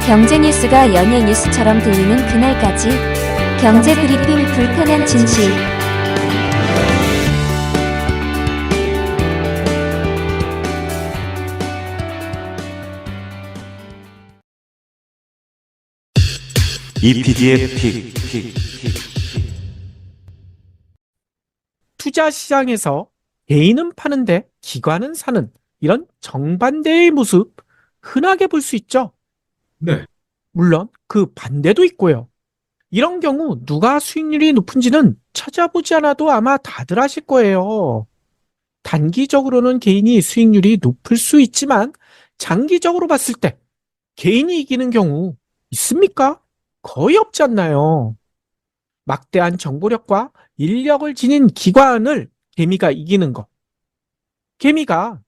경제 뉴스가 연예 뉴스처럼 들리는 그날까지 경제 브리핑 불편한 진실. EPD의 픽. 투자 시장에서 개인은 파는데 기관은 사는 이런 정반대의 모습 흔하게 볼 수 있죠. 네. 물론 그 반대도 있고요. 이런 경우 누가 수익률이 높은지는 찾아보지 않아도 아마 다들 아실 거예요. 단기적으로는 개인이 수익률이 높을 수 있지만 장기적으로 봤을 때 개인이 이기는 경우 있습니까? 거의 없지 않나요? 막대한 정보력과 인력을 지닌 기관을 개미가 이기는 것. 개미가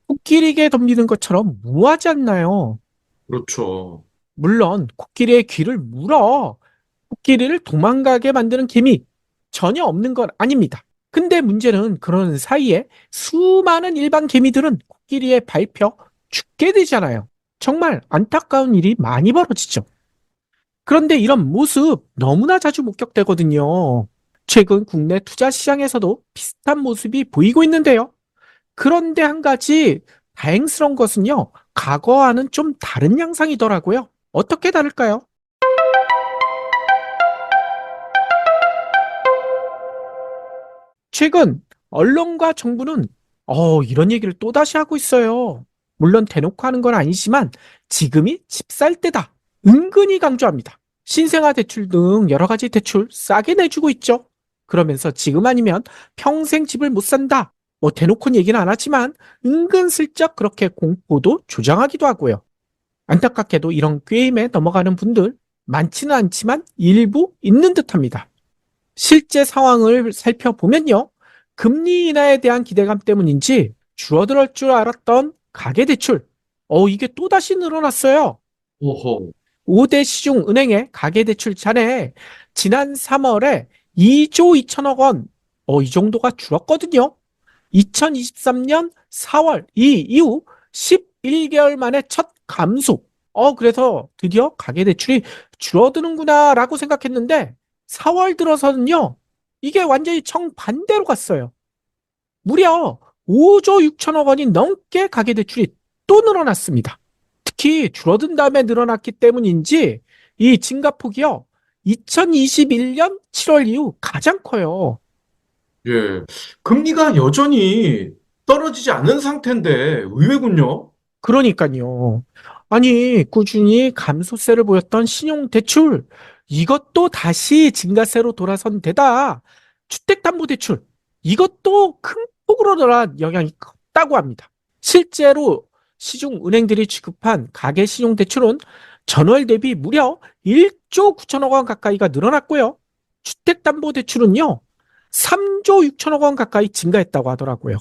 코끼리에게 덤비는 것처럼 무하지 않나요? 그렇죠. 물론 코끼리의 귀를 물어 코끼리를 도망가게 만드는 개미 전혀 없는 건 아닙니다. 근데 문제는 그런 사이에 수많은 일반 개미들은 코끼리에 밟혀 죽게 되잖아요. 정말 안타까운 일이 많이 벌어지죠. 그런데 이런 모습 너무나 자주 목격되거든요. 최근 국내 투자 시장에서도 비슷한 모습이 보이고 있는데요. 그런데 한 가지 다행스러운 것은요, 과거와는 좀 다른 양상이더라고요. 어떻게 다를까요? 최근 언론과 정부는 이런 얘기를 또다시 하고 있어요. 물론 대놓고 하는 건 아니지만 지금이 집 살 때다. 은근히 강조합니다. 신생아 대출 등 여러 가지 대출 싸게 내주고 있죠. 그러면서 지금 아니면 평생 집을 못 산다. 뭐 대놓고는 얘기는 안 하지만 은근슬쩍 그렇게 공포도 조장하기도 하고요. 안타깝게도 이런 게임에 넘어가는 분들 많지는 않지만 일부 있는 듯합니다. 실제 상황을 살펴보면요. 금리 인하에 대한 기대감 때문인지 줄어들 줄 알았던 가계대출. 이게 또다시 늘어났어요. 오호. 5대 시중은행의 가계대출 잔해 지난 3월에 2조 2천억 원. 이 정도가 줄었거든요. 2023년 4월 이 이후 11개월 만에 첫 감소. 그래서 드디어 가계대출이 줄어드는구나 라고 생각했는데 4월 들어서는요. 이게 완전히 정반대로 갔어요. 무려 5조 6천억 원이 넘게 가계대출이 또 늘어났습니다. 특히 줄어든 다음에 늘어났기 때문인지 이 증가폭이요. 2021년 7월 이후 가장 커요. 예. 금리가 여전히 떨어지지 않는 상태인데 의외군요. 그러니까요. 아니, 꾸준히 감소세를 보였던 신용대출, 이것도 다시 증가세로 돌아선 데다 주택담보대출, 이것도 큰 폭으로 늘어난 영향이 컸다고 합니다. 실제로 시중은행들이 취급한 가계신용대출은 전월 대비 무려 1조 9천억 원 가까이가 늘어났고요. 주택담보대출은요, 3조 6천억 원 가까이 증가했다고 하더라고요.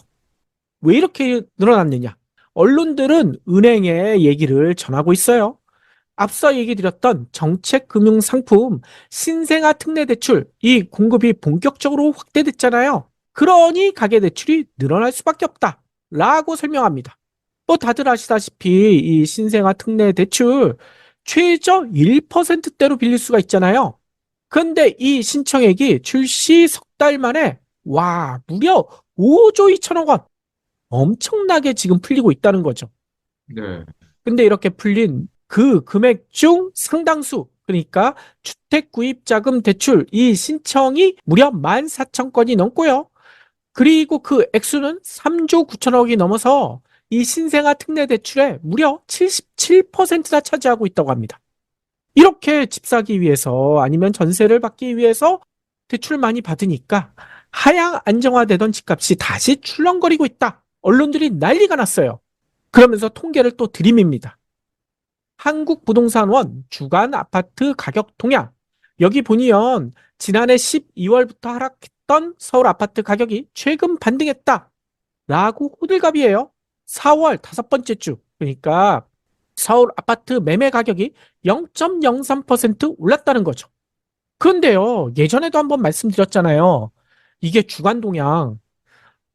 왜 이렇게 늘어났느냐? 언론들은 은행의 얘기를 전하고 있어요. 앞서 얘기 드렸던 정책금융상품 신생아 특례대출 이 공급이 본격적으로 확대됐잖아요. 그러니 가계대출이 늘어날 수밖에 없다 라고 설명합니다. 뭐 다들 아시다시피 이 신생아 특례대출 최저 1%대로 빌릴 수가 있잖아요. 그런데 이 신청액이 출시 석 달 만에 무려 5조 2천억 원 엄청나게 지금 풀리고 있다는 거죠. 네. 근데 이렇게 풀린 그 금액 중 상당수, 그러니까 주택구입자금 대출 이 신청이 무려 14,000건이 넘고요. 그리고 그 액수는 3조 9천억이 넘어서 이 신생아 특례 대출의 무려 77%나 차지하고 있다고 합니다. 이렇게 집 사기 위해서 아니면 전세를 받기 위해서 대출을 많이 받으니까 하향 안정화되던 집값이 다시 출렁거리고 있다. 언론들이 난리가 났어요. 그러면서 통계를 또 들이밉니다. 한국부동산원 주간 아파트 가격 동향. 여기 보면 지난해 12월부터 하락했던 서울 아파트 가격이 최근 반등했다. 라고 호들갑이에요. 4월 다섯 번째 주. 그러니까 서울 아파트 매매 가격이 0.03% 올랐다는 거죠. 그런데요, 예전에도 한번 말씀드렸잖아요. 이게 주간 동향.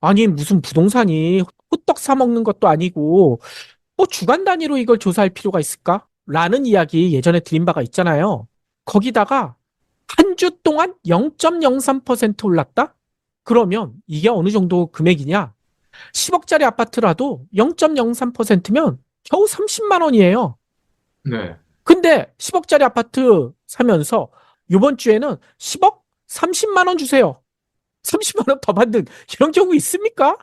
아니, 무슨 부동산이 호떡 사 먹는 것도 아니고, 뭐 주간 단위로 이걸 조사할 필요가 있을까? 라는 이야기 예전에 드린 바가 있잖아요. 거기다가 한 주 동안 0.03% 올랐다? 그러면 이게 어느 정도 금액이냐? 10억짜리 아파트라도 0.03%면 겨우 30만 원이에요. 네. 근데 10억짜리 아파트 사면서 이번 주에는 10억 30만 원 주세요. 30만 원 더 받는 이런 경우 있습니까?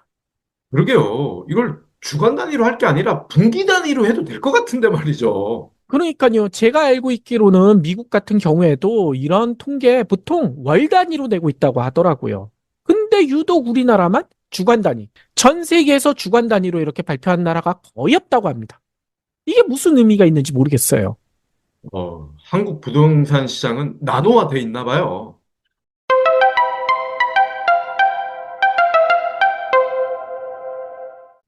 그러게요. 이걸 주간 단위로 할 게 아니라 분기 단위로 해도 될 것 같은데 말이죠. 그러니까요. 제가 알고 있기로는 미국 같은 경우에도 이런 통계 보통 월 단위로 내고 있다고 하더라고요. 근데 유독 우리나라만 주간 단위. 전 세계에서 주간 단위로 이렇게 발표한 나라가 거의 없다고 합니다. 이게 무슨 의미가 있는지 모르겠어요. 한국 부동산 시장은 나노화돼 있나 봐요.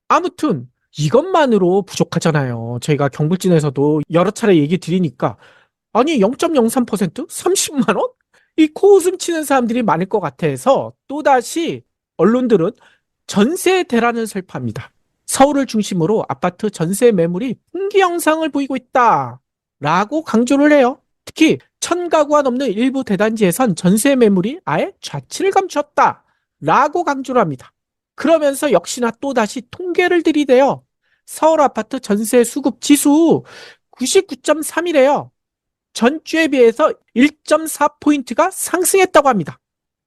아무튼 이것만으로 부족하잖아요. 저희가 경불진에서도 여러 차례 얘기 드리니까 아니 0.03%? 30만 원? 이 코웃음 치는 사람들이 많을 것 같아서 또다시 언론들은 전세 대란을 설파합니다. 서울을 중심으로 아파트 전세 매물이 풍기 현상을 보이고 있다 라고 강조를 해요. 특히 1000가구가 넘는 일부 대단지에선 전세 매물이 아예 좌치를 감추었다 라고 강조를 합니다. 그러면서 역시나 또다시 통계를 들이대요. 서울 아파트 전세 수급 지수 99.3이래요. 전주에 비해서 1.4포인트가 상승했다고 합니다.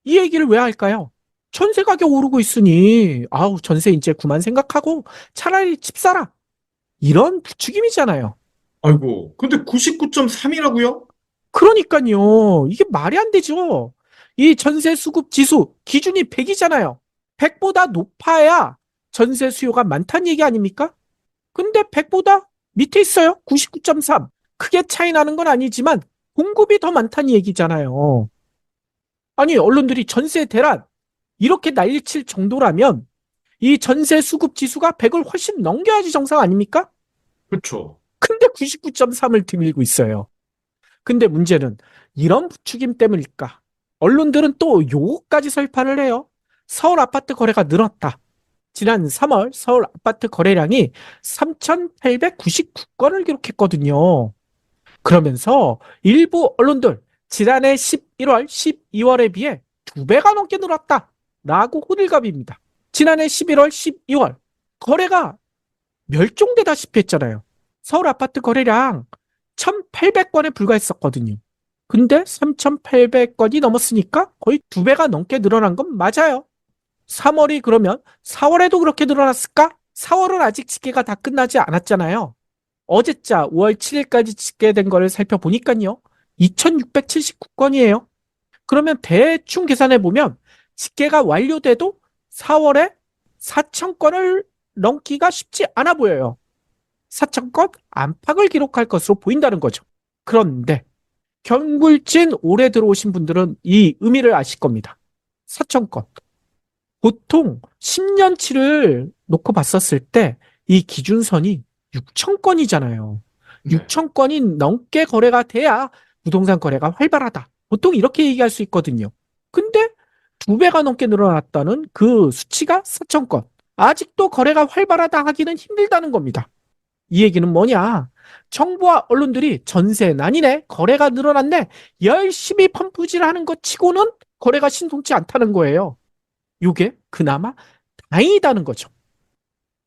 이 얘기를 왜 할까요? 전세 가격 오르고 있으니 아우 전세 이제 그만 생각하고 차라리 집 사라. 이런 부추김이잖아요. 아이고, 근데 99.3이라고요? 그러니까요. 이게 말이 안 되죠. 이 전세 수급 지수 기준이 100이잖아요. 100보다 높아야 전세 수요가 많다는 얘기 아닙니까? 근데 100보다 밑에 있어요. 99.3. 크게 차이 나는 건 아니지만 공급이 더 많다는 얘기잖아요. 아니, 언론들이 전세 대란 이렇게 난리칠 정도라면 이 전세 수급 지수가 100을 훨씬 넘겨야지 정상 아닙니까? 그렇죠. 근데 99.3을 드밀고 있어요. 근데 문제는 이런 부추김 때문일까? 언론들은 또 요거까지 설파를 해요. 서울 아파트 거래가 늘었다. 지난 3월 서울 아파트 거래량이 3,899건을 기록했거든요. 그러면서 일부 언론들 지난해 11월, 12월에 비해 2배가 넘게 늘었다 라고 호들갑입니다. 지난해 11월, 12월 거래가 멸종되다시피 했잖아요. 서울 아파트 거래량 1,800건에 불과했었거든요. 근데 3,800건이 넘었으니까 거의 2배가 넘게 늘어난 건 맞아요. 3월이 그러면 4월에도 그렇게 늘어났을까? 4월은 아직 집계가 다 끝나지 않았잖아요. 어제자 5월 7일까지 집계된 거를 살펴보니까요. 2,679건이에요. 그러면 대충 계산해 보면 집계가 완료돼도 4월에 4,000건을 넘기가 쉽지 않아 보여요. 4,000건 안팎을 기록할 것으로 보인다는 거죠. 그런데 경불진 올해 들어오신 분들은 이 의미를 아실 겁니다. 4,000건. 보통 10년치를 놓고 봤었을 때 이 기준선이 6,000건이잖아요. 네. 6,000건이 넘게 거래가 돼야 부동산 거래가 활발하다. 보통 이렇게 얘기할 수 있거든요. 근데 2배가 넘게 늘어났다는 그 수치가 4,000건. 아직도 거래가 활발하다 하기는 힘들다는 겁니다. 이 얘기는 뭐냐? 정부와 언론들이 전세 난이네, 거래가 늘어났네, 열심히 펌프질하는 것 치고는 거래가 신통치 않다는 거예요. 이게 그나마 다행이다는 거죠.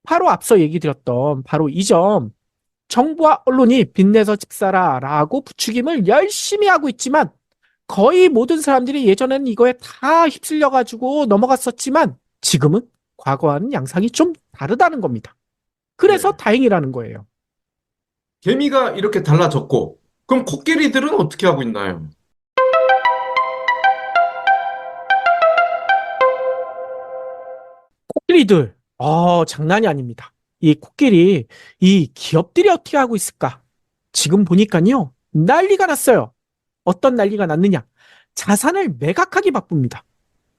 바로 앞서 얘기 드렸던 바로 이 점, 정부와 언론이 빚내서 집 사라라고 부추김을 열심히 하고 있지만 거의 모든 사람들이 예전에는 이거에 다 휩쓸려가지고 넘어갔었지만 지금은 과거와는 양상이 좀 다르다는 겁니다. 그래서 네. 다행이라는 거예요. 개미가 이렇게 달라졌고, 그럼 코끼리들은 어떻게 하고 있나요? 코끼리들, 장난이 아닙니다. 이 코끼리, 이 기업들이 어떻게 하고 있을까? 지금 보니까요, 난리가 났어요. 어떤 난리가 났느냐? 자산을 매각하기 바쁩니다.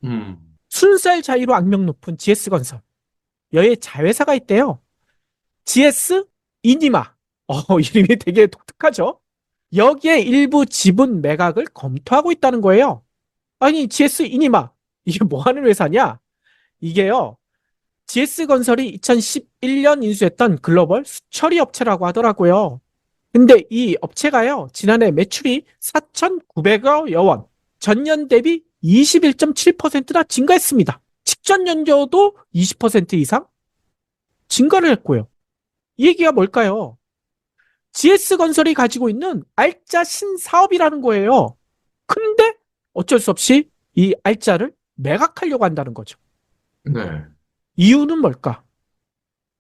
음, 순살 자유로 악명 높은 GS건설. 여기에 자회사가 있대요. GS 이니마. 이름이 되게 독특하죠? 여기에 일부 지분 매각을 검토하고 있다는 거예요. 아니, GS 이니마. 이게 뭐 하는 회사냐? 이게요, GS건설이 2011년 인수했던 글로벌 수처리 업체라고 하더라고요. 근데 이 업체가요, 지난해 매출이 4,900여 원, 전년 대비 21.7%나 증가했습니다. 직전 연도도 20% 이상 증가를 했고요. 이 얘기가 뭘까요? GS건설이 가지고 있는 알짜 신사업이라는 거예요. 근데 어쩔 수 없이 이 알짜를 매각하려고 한다는 거죠. 네. 이유는 뭘까?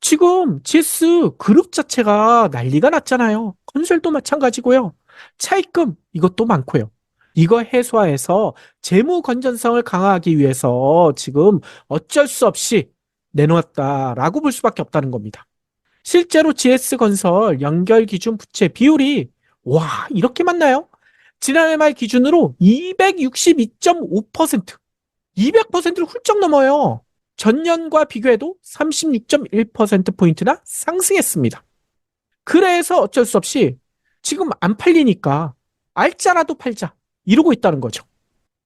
지금 GS 그룹 자체가 난리가 났잖아요. 건설도 마찬가지고요. 차입금 이것도 많고요. 이거 해소해서 재무 건전성을 강화하기 위해서 지금 어쩔 수 없이 내놓았다라고 볼 수밖에 없다는 겁니다. 실제로 GS건설 연결 기준 부채 비율이 와 이렇게 많나요? 지난해 말 기준으로 262.5%, 200%를 훌쩍 넘어요. 전년과 비교해도 36.1%포인트나 상승했습니다. 그래서 어쩔 수 없이 지금 안 팔리니까 알짜라도 팔자 이러고 있다는 거죠.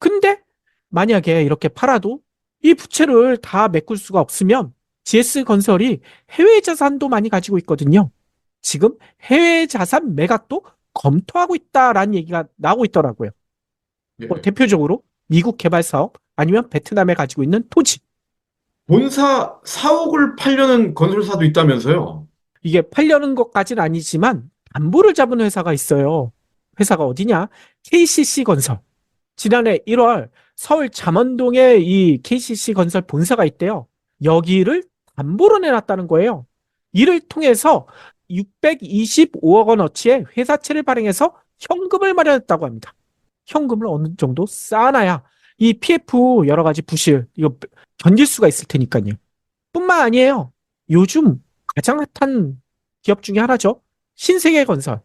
근데 만약에 이렇게 팔아도 이 부채를 다 메꿀 수가 없으면 GS건설이 해외 자산도 많이 가지고 있거든요. 지금 해외 자산 매각도 검토하고 있다라는 얘기가 나오고 있더라고요. 예. 대표적으로 미국 개발 사업 아니면 베트남에 가지고 있는 토지. 본사 사옥을 팔려는 건설사도 있다면서요? 이게 팔려는 것까지는 아니지만 담보를 잡은 회사가 있어요. 회사가 어디냐? KCC 건설. 지난해 1월 서울 잠원동에 이 KCC 건설 본사가 있대요. 여기를 담보로 내놨다는 거예요. 이를 통해서 625억 원어치의 회사채를 발행해서 현금을 마련했다고 합니다. 현금을 어느 정도 쌓아놔야 이 PF 여러 가지 부실 이거 견딜 수가 있을 테니까요. 뿐만 아니에요. 요즘 가장 핫한 기업 중에 하나죠. 신세계건설.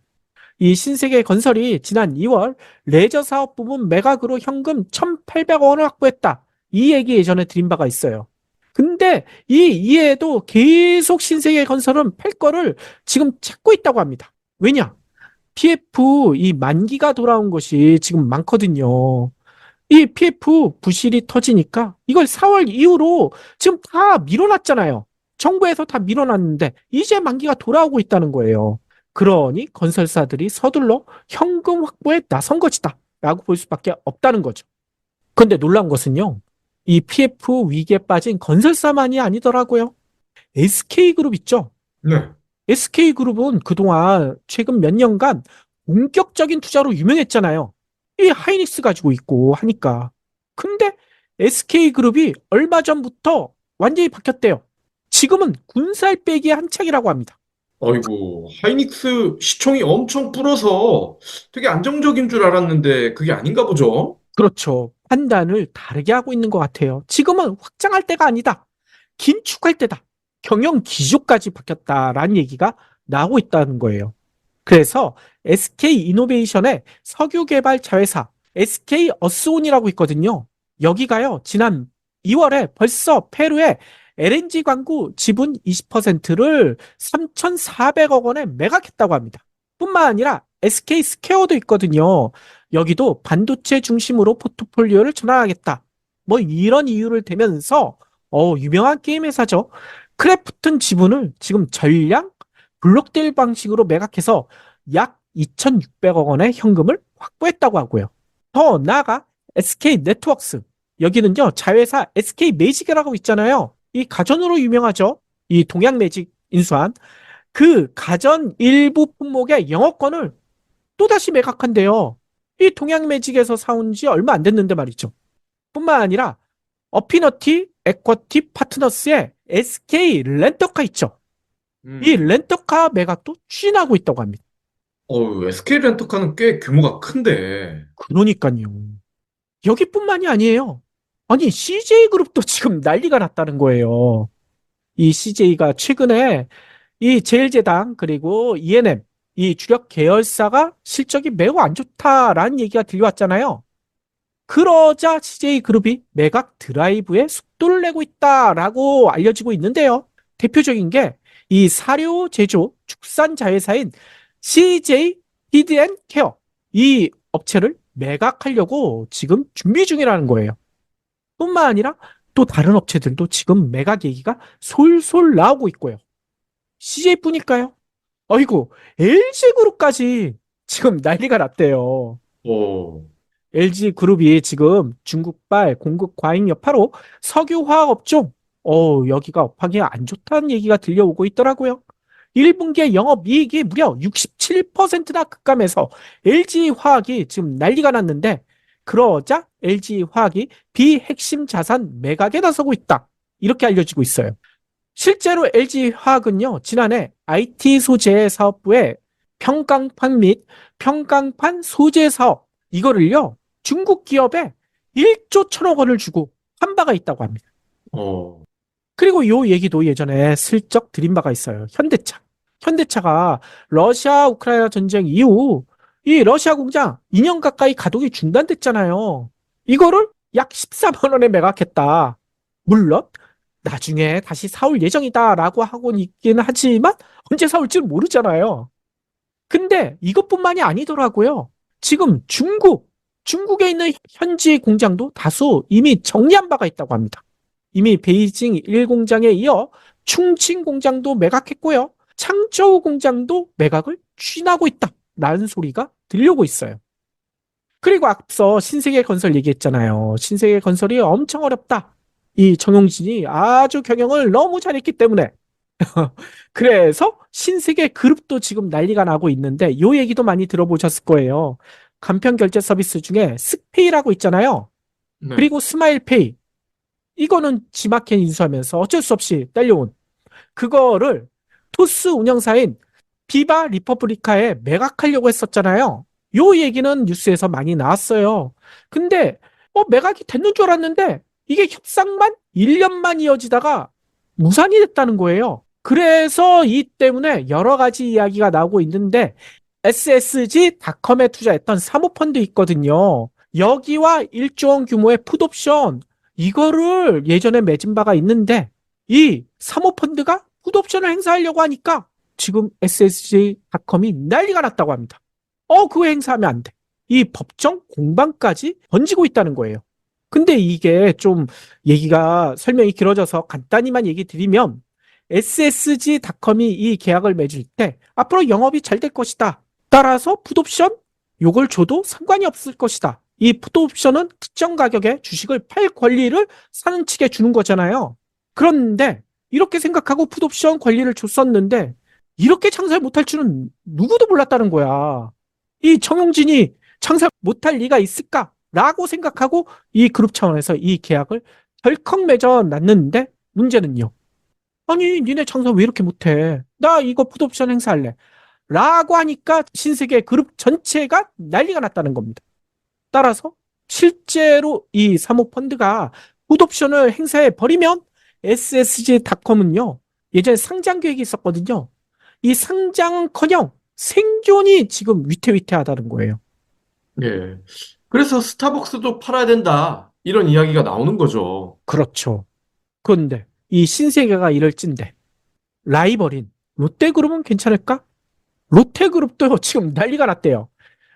이 신세계건설이 지난 2월 레저 사업 부문 매각으로 현금 1,800억 원을 확보했다. 이 얘기 예전에 드린 바가 있어요. 근데 이 이외에도 계속 신세계건설은 팔 거를 지금 찾고 있다고 합니다. 왜냐? PF 이 만기가 돌아온 것이 지금 많거든요. 이 PF 부실이 터지니까 이걸 4월 이후로 지금 다 밀어놨잖아요. 정부에서 다 밀어놨는데 이제 만기가 돌아오고 있다는 거예요. 그러니 건설사들이 서둘러 현금 확보에 나선 것이다 라고 볼 수밖에 없다는 거죠. 그런데 놀라운 것은요. 이 PF 위기에 빠진 건설사만이 아니더라고요. SK그룹 있죠? 네. SK그룹은 그동안 최근 몇 년간 본격적인 투자로 유명했잖아요. 이 하이닉스 가지고 있고 하니까. 근데 SK그룹이 얼마 전부터 완전히 바뀌었대요. 지금은 군살 빼기의 한창이라고 합니다. 어이구, 하이닉스 시총이 엄청 불어서 되게 안정적인 줄 알았는데 그게 아닌가 보죠? 그렇죠. 판단을 다르게 하고 있는 것 같아요. 지금은 확장할 때가 아니다. 긴축할 때다. 경영 기조까지 바뀌었다라는 얘기가 나오고 있다는 거예요. 그래서 SK이노베이션의 석유 개발 자회사 SK어스온이라고 있거든요. 여기가요. 지난 2월에 벌써 페루에 LNG 광구 지분 20%를 3,400억 원에 매각했다고 합니다. 뿐만 아니라 SK 스퀘어도 있거든요. 여기도 반도체 중심으로 포트폴리오를 전환하겠다. 뭐 이런 이유를 대면서 유명한 게임 회사죠. 크래프튼 지분을 지금 전량 블록딜 방식으로 매각해서 약 2,600억 원의 현금을 확보했다고 하고요. 더 나아가 SK 네트워크스 여기는요 자회사 SK 매직이라고 있잖아요. 이 가전으로 유명하죠. 이 동양 매직 인수한 그 가전 일부 품목의 영업권을 또다시 매각한대요. 이 동양 매직에서 사온 지 얼마 안 됐는데 말이죠. 뿐만 아니라 어피너티 에쿼티 파트너스의 SK 렌터카 있죠. 이 렌터카 매각도 추진하고 있다고 합니다. SK 렌터카는 꽤 규모가 큰데. 그러니까요. 여기뿐만이 아니에요. 아니 CJ그룹도 지금 난리가 났다는 거예요. 이 CJ가 최근에 이 제일제당 그리고 ENM 이 주력 계열사가 실적이 매우 안 좋다라는 얘기가 들려왔잖아요. 그러자 CJ그룹이 매각 드라이브에 속도를 내고 있다라고 알려지고 있는데요. 대표적인 게 이 사료 제조 축산 자회사인 CJ 히드앤케어 이 업체를 매각하려고 지금 준비 중이라는 거예요. 뿐만 아니라 또 다른 업체들도 지금 매각 얘기가 솔솔 나오고 있고요. CJ뿐일까요? 아이고, LG그룹까지 지금 난리가 났대요. 어, LG그룹이 지금 중국발 공급 과잉 여파로 석유화학 업종, 여기가 업황이 안 좋다는 얘기가 들려오고 있더라고요. 1분기에 영업이익이 무려 67%나 급감해서 LG화학이 지금 난리가 났는데, 그러자 LG화학이 비핵심 자산 매각에 나서고 있다. 이렇게 알려지고 있어요. 실제로 LG화학은요, 지난해 IT 소재 사업부의 평강판 및 평강판 소재 사업, 이거를요, 중국 기업에 1조 1천억 원을 주고 한 바가 있다고 합니다. 어, 그리고 요 얘기도 예전에 슬쩍 드린 바가 있어요. 현대차. 현대차가 러시아 우크라이나 전쟁 이후 이 러시아 공장 2년 가까이 가동이 중단됐잖아요. 이거를 약 14만 원에 매각했다. 물론 나중에 다시 사올 예정이다라고 하고는 있기는 하지만 언제 사올지는 모르잖아요. 근데 이것뿐만이 아니더라고요. 지금 중국에 있는 현지 공장도 다수 이미 정리한 바가 있다고 합니다. 이미 베이징 1공장에 이어 충칭 공장도 매각했고요. 창저우 공장도 매각을 추진하고 있다라는 소리가 들려오고 있어요. 그리고 앞서 신세계건설 얘기했잖아요. 신세계건설이 엄청 어렵다. 이 정용진이 아주 경영을 너무 잘했기 때문에 그래서 신세계 그룹도 지금 난리가 나고 있는데 요 얘기도 많이 들어보셨을 거예요. 간편 결제 서비스 중에 스페이라고 있잖아요. 네. 그리고 스마일페이. 이거는 지마켓 인수하면서 어쩔 수 없이 딸려온 그거를 토스 운영사인 비바 리퍼블리카에 매각하려고 했었잖아요. 요 얘기는 뉴스에서 많이 나왔어요. 근데 매각이 됐는 줄 알았는데 이게 협상만 1년만 이어지다가 무산이 됐다는 거예요. 그래서 이 때문에 여러 가지 이야기가 나오고 있는데 SSG닷컴에 투자했던 사모펀드 있거든요. 여기와 1조 원 규모의 풋옵션 이거를 예전에 맺은 바가 있는데 이 사모펀드가 풋옵션을 행사하려고 하니까 지금 SSG닷컴이 난리가 났다고 합니다. 그거 행사하면 안 돼. 이 법정 공방까지 번지고 있다는 거예요. 근데 이게 좀 얘기가 설명이 길어져서 간단히만 얘기 드리면 SSG닷컴이 이 계약을 맺을 때 앞으로 영업이 잘 될 것이다. 따라서 풋옵션 요걸 줘도 상관이 없을 것이다. 이 풋옵션은 특정 가격에 주식을 팔 권리를 사는 측에 주는 거잖아요. 그런데 이렇게 생각하고 풋옵션 권리를 줬었는데 이렇게 장사를 못할 줄은 누구도 몰랐다는 거야. 이 정용진이 장사 못할 리가 있을까라고 생각하고 이 그룹 차원에서 이 계약을 덜컥 맺어놨는데 문제는요. 아니 니네 장사 왜 이렇게 못해? 나 이거 풋옵션 행사할래. 라고 하니까 신세계 그룹 전체가 난리가 났다는 겁니다. 따라서 실제로 이 사모펀드가 풋옵션을 행사해 버리면 SSG닷컴은요 예전에 상장 계획이 있었거든요. 이 상장커녕 생존이 지금 위태위태하다는 거예요. 예. 그래서 스타벅스도 팔아야 된다. 이런 이야기가 나오는 거죠. 그렇죠. 그런데 이 신세계가 이럴 찐데 라이벌인 롯데그룹은 괜찮을까? 롯데그룹도 지금 난리가 났대요.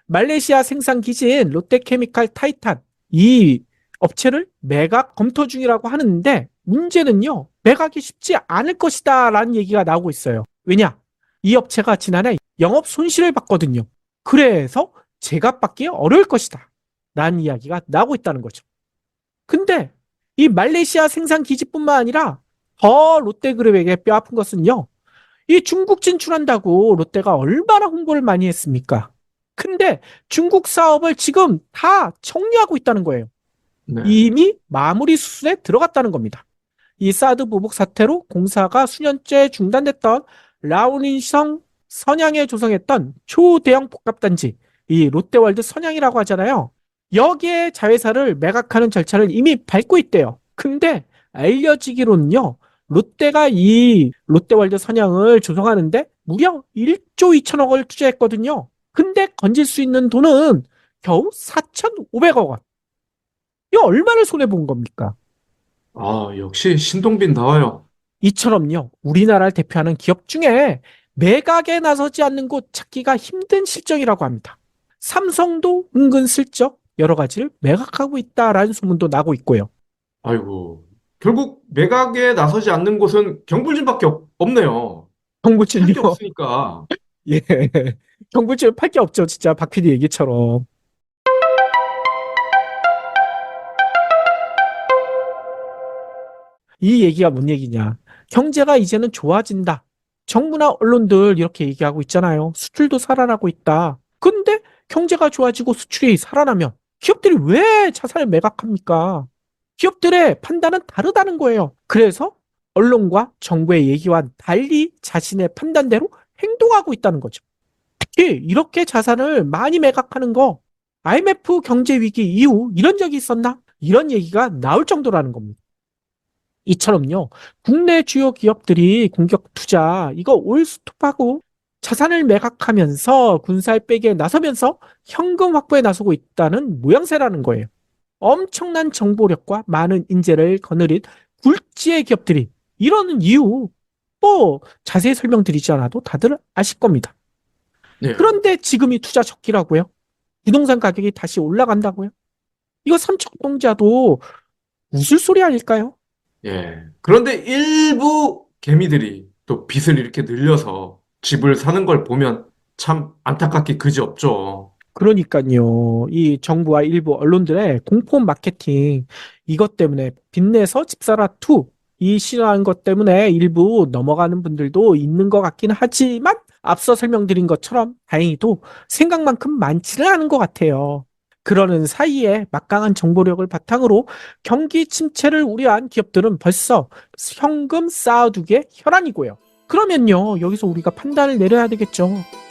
말레이시아 생산 기지인 롯데케미칼 타이탄 이 업체를 매각 검토 중이라고 하는데 문제는요. 매각이 쉽지 않을 것이다 라는 얘기가 나오고 있어요. 왜냐? 이 업체가 지난해 영업 손실을 봤거든요. 그래서 제값받기 어려울 것이다 라는 이야기가 나오고 있다는 거죠. 근데 이 말레이시아 생산 기지뿐만 아니라 더 롯데그룹에게 뼈아픈 것은요. 이 중국 진출한다고 롯데가 얼마나 홍보를 많이 했습니까? 근데 중국 사업을 지금 다 정리하고 있다는 거예요. 네. 이미 마무리 수순에 들어갔다는 겁니다. 이 사드 보복 사태로 공사가 수년째 중단됐던 라오닌성 선양에 조성했던 초대형 복합단지, 이 롯데월드 선양이라고 하잖아요. 여기에 자회사를 매각하는 절차를 이미 밟고 있대요. 근데 알려지기로는요, 롯데가 이 롯데월드 선양을 조성하는데 무려 1조 2천억 원을 투자했거든요. 근데 건질 수 있는 돈은 겨우 4,500억 원. 이거 얼마를 손해본 겁니까? 아, 역시 신동빈 나와요. 이처럼요, 우리나라를 대표하는 기업 중에 매각에 나서지 않는 곳 찾기가 힘든 실정이라고 합니다. 삼성도 은근슬쩍 여러 가지를 매각하고 있다라는 소문도 나고 있고요. 아이고. 결국 매각에 나서지 않는 곳은 경불진밖에 없네요. 할 정부진요. 게 없으니까. 예. 경불집에 팔 게 없죠. 진짜 박 PD 얘기처럼. 이 얘기가 뭔 얘기냐. 경제가 이제는 좋아진다. 정부나 언론들 이렇게 얘기하고 있잖아요. 수출도 살아나고 있다. 근데 경제가 좋아지고 수출이 살아나면 기업들이 왜 자산을 매각합니까? 기업들의 판단은 다르다는 거예요. 그래서 언론과 정부의 얘기와 달리 자신의 판단대로 행동하고 있다는 거죠. 특히 이렇게 자산을 많이 매각하는 거 IMF 경제 위기 이후 이런 적이 있었나? 이런 얘기가 나올 정도라는 겁니다. 이처럼요, 국내 주요 기업들이 공격 투자, 이거 올스톱하고 자산을 매각하면서 군살 빼기에 나서면서 현금 확보에 나서고 있다는 모양새라는 거예요. 엄청난 정보력과 많은 인재를 거느린 굴지의 기업들이 이러는 이유, 뭐, 자세히 설명드리지 않아도 다들 아실 겁니다. 네. 그런데 지금이 투자 적기라고요? 부동산 가격이 다시 올라간다고요? 이거 삼척동자도 웃을 소리 아닐까요? 예. 그런데 일부 개미들이 또 빚을 이렇게 늘려서 집을 사는 걸 보면 참 안타깝기 그지없죠. 그러니까요. 이 정부와 일부 언론들의 공포 마케팅 이것 때문에 빚내서 집사라 투 이 싫어하는 것 때문에 일부 넘어가는 분들도 있는 것 같긴 하지만 앞서 설명드린 것처럼 다행히도 생각만큼 많지는 않은 것 같아요. 그러는 사이에 막강한 정보력을 바탕으로 경기 침체를 우려한 기업들은 벌써 현금 쌓아두기에 혈안이고요. 그러면요, 여기서 우리가 판단을 내려야 되겠죠.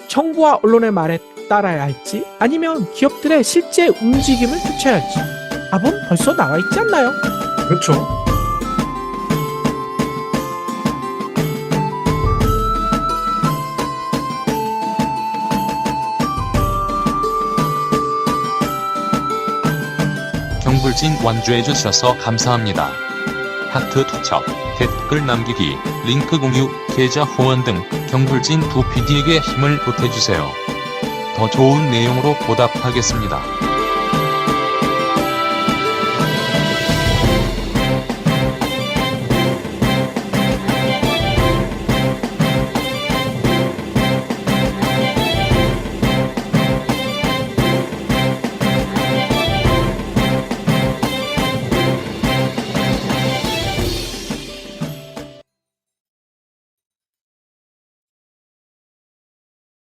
정부와 언론의 말에 따라야 할지 아니면 기업들의 실제 움직임을 쫓아야 할지 답은 벌써 나와 있지 않나요? 그렇죠. 경불진 완주해 주셔서 감사합니다. 하트 투척, 댓글 남기기, 링크 공유, 계좌 후원 등 경불진 두 PD에게 힘을 보태주세요. 더 좋은 내용으로 보답하겠습니다.